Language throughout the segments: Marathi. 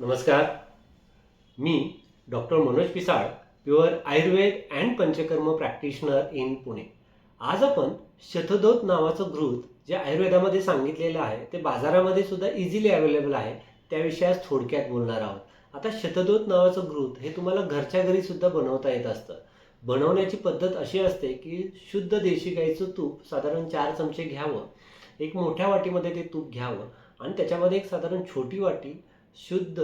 नमस्कार. मी doctor Manoj Pisal, pure Ayurveda and Panchakarma practitioner in Pune. आज आपण शतदोत नावाचं घृत जे आयुर्वेदामध्ये सांगितलेलं आहे ते बाजारामध्ये सुद्धा इझिली अवेलेबल आहे त्याविषयी आज थोडक्यात बोलणार आहोत. आता शतदोत नावाचं घृत हे तुम्हाला घरच्या घरी सुद्धा बनवता येत असतं. बनवण्याची पद्धत अशी असते की शुद्ध देशी गाईचं तूप साधारण 4 चमचे घ्यावं. एक मोठ्या वाटीमध्ये ते तूप घ्यावं आणि त्याच्यामध्ये एक साधारण छोटी वाटी शुद्ध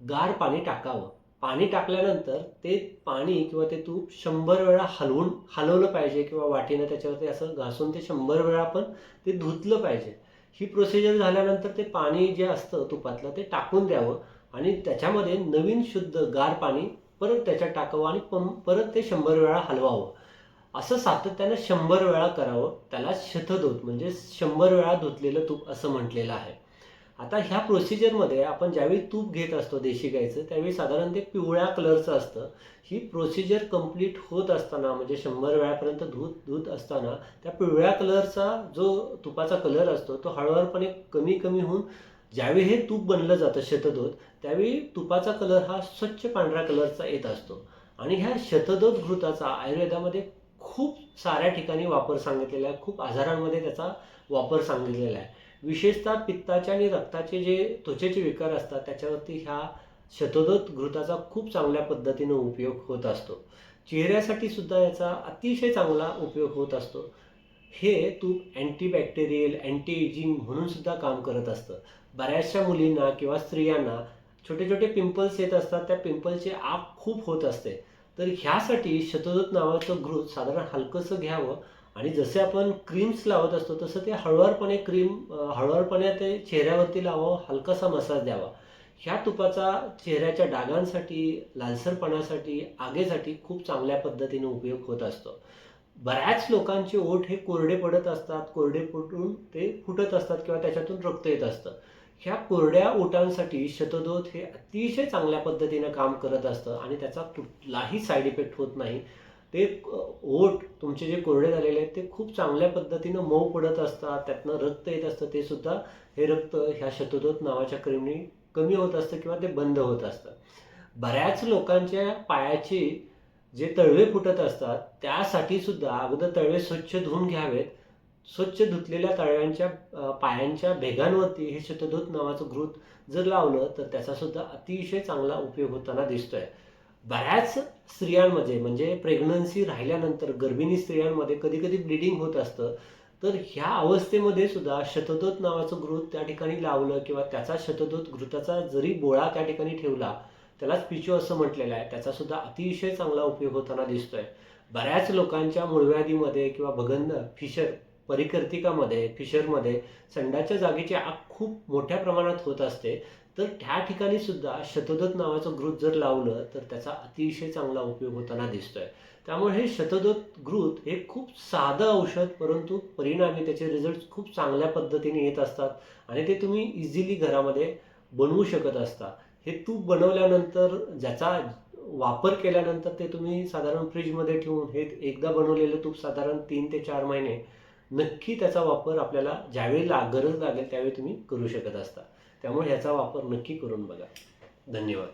गार पाणी टाकावं. पाणी टाकल्यानंतर ते पाणी किंवा ते तूप 100 वेळा हलवलं पाहिजे किंवा वाटीनं त्याच्यावरती असं घासून ते 100 वेळा आपण ते धुतलं पाहिजे. ही प्रोसिजर झाल्यानंतर ते पाणी जे असतं तुपातलं ते टाकून द्यावं आणि त्याच्यामध्ये नवीन शुद्ध गार पाणी परत त्याच्यात टाकावं आणि परत ते 100 वेळा हलवावं. असं सातत्यानं 100 वेळा करावं. त्याला शतदोत म्हणजे 100 वेळा धुतलेलं तूप असं म्हटलेलं आहे. आता ह्या प्रोसिजरमध्ये आपण ज्यावेळी तूप घेत असतो देशी गाईचं त्यावेळी साधारण ते पिवळ्या कलरचं असतं. ही प्रोसिजर कंप्लीट होत असताना म्हणजे 100 वेळापर्यंत धूत असताना त्या पिवळ्या कलरचा जो तुपाचा कलर असतो तो हळूवारपणे कमी कमी होऊन ज्यावेळी हे तूप बनलं जातं शतदोत त्यावेळी तुपाचा कलर हा स्वच्छ पांढऱ्या कलरचा येत असतो. आणि ह्या शतदोत घृताचा आयुर्वेदामध्ये खूप साऱ्या ठिकाणी वापर सांगितलेला आहे. खूप आजारांमध्ये त्याचा वापर सांगितलेला आहे. विशेषतः पित्ताचे आणि रक्ताचे जे त्वचेचे विकार असतात त्याच्यावरती ह्या शतदोत घृताचा खूप चांगल्या पद्धतीने उपयोग होत असतो. चेहऱ्यासाठी सुद्धा याचा अतिशय चांगला उपयोग होत असतो. हे तूप अँटीबॅक्टेरियल अँटी एजिंग म्हणून सुद्धा काम करत असतं. बऱ्याचशा मुलींना किंवा स्त्रियांना छोटे छोटे पिंपल्स येत असतात. त्या पिंपलची आग खूप होत असते. तर ह्यासाठी शतदोत नावाचं घृत साधारण हलकंसं घ्यावं आणि जसे आपण क्रीम्स लावत असतो तसं ते हळूवारपणे ते चेहऱ्यावरती लावावं. हलकासा मसाज द्यावा. ह्या तुपाचा चेहऱ्याच्या डागांसाठी, लालसरपणासाठी, आगेसाठी खूप चांगल्या पद्धतीने उपयोग होत असतो. बऱ्याच लोकांचे ओठ हे कोरडे पडत असतात. कोरडे पडून ते फुटत असतात किंवा त्याच्यातून रक्त येत असतं. ह्या कोरड्या ओठांसाठी शतदोत हे अतिशय चांगल्या पद्धतीनं काम करत असतं आणि त्याचा कुठलाही साईड इफेक्ट होत नाही. ते ओठ तुमचे जे कोरडे झालेले आहेत ते खूप चांगल्या पद्धतीनं मऊ पडत असतात. त्यातनं रक्त येत असतं. ते सुद्धा हे रक्त ह्या शतदोत नावाच्या क्रीमने कमी होत असतं किंवा ते बंद होत असतं. बऱ्याच लोकांच्या पायाचे जे तळवे फुटत असतात त्यासाठी सुद्धा अगोदर तळवे स्वच्छ धुवून घ्यावेत. स्वच्छ धुतलेल्या तळव्यांच्या पायांच्या भेगांवरती हे शतदोत नावाचं घृत जर लावलं तर त्याचा सुद्धा अतिशय चांगला उपयोग होताना दिसतोय. बऱ्याच स्त्रियांमध्ये म्हणजे प्रेग्नन्सी राहिल्यानंतर गर्भिणी स्त्रियांमध्ये कधी कधी ब्लिडिंग होत असतं. तर ह्या अवस्थेमध्ये सुद्धा शतदोत नावाचं घृत त्या ठिकाणी लावलं किंवा त्याचा शतदोत घृताचा जरी बोळा त्या ठिकाणी ठेवला, त्यालाच पिचू असं म्हटलेलं आहे, त्याचा सुद्धा अतिशय चांगला उपयोग होताना दिसतोय. बऱ्याच लोकांच्या मूळव्याधीमध्ये किंवा फिशर परिकर्तिकामध्ये फिशरमध्ये संडाच्या जागेची आग खूप मोठ्या प्रमाणात होत असते. तर त्या ठिकाणी सुद्धा शतदोत नावाचं घृत जर लावलं तर त्याचा अतिशय चांगला उपयोग होताना दिसतोय. त्यामुळे हे शतदोत घृत हे खूप साधं औषध परंतु परिणामी त्याचे रिझल्ट खूप चांगल्या पद्धतीने येत असतात आणि ते तुम्ही इझिली घरामध्ये बनवू शकत असता. हे तूप बनवल्यानंतर ज्याचा वापर केल्यानंतर ते तुम्ही साधारण फ्रीजमध्ये ठेवून हे एकदा बनवलेलं तूप साधारण 3 ते 4 महिने नक्की त्याचा वापर आपल्याला ज्यावेळी गरज लागेल त्यावेळी तुम्ही करू शकत असता. त्यामुळे ह्याचा वापर नक्की करून बघा. धन्यवाद.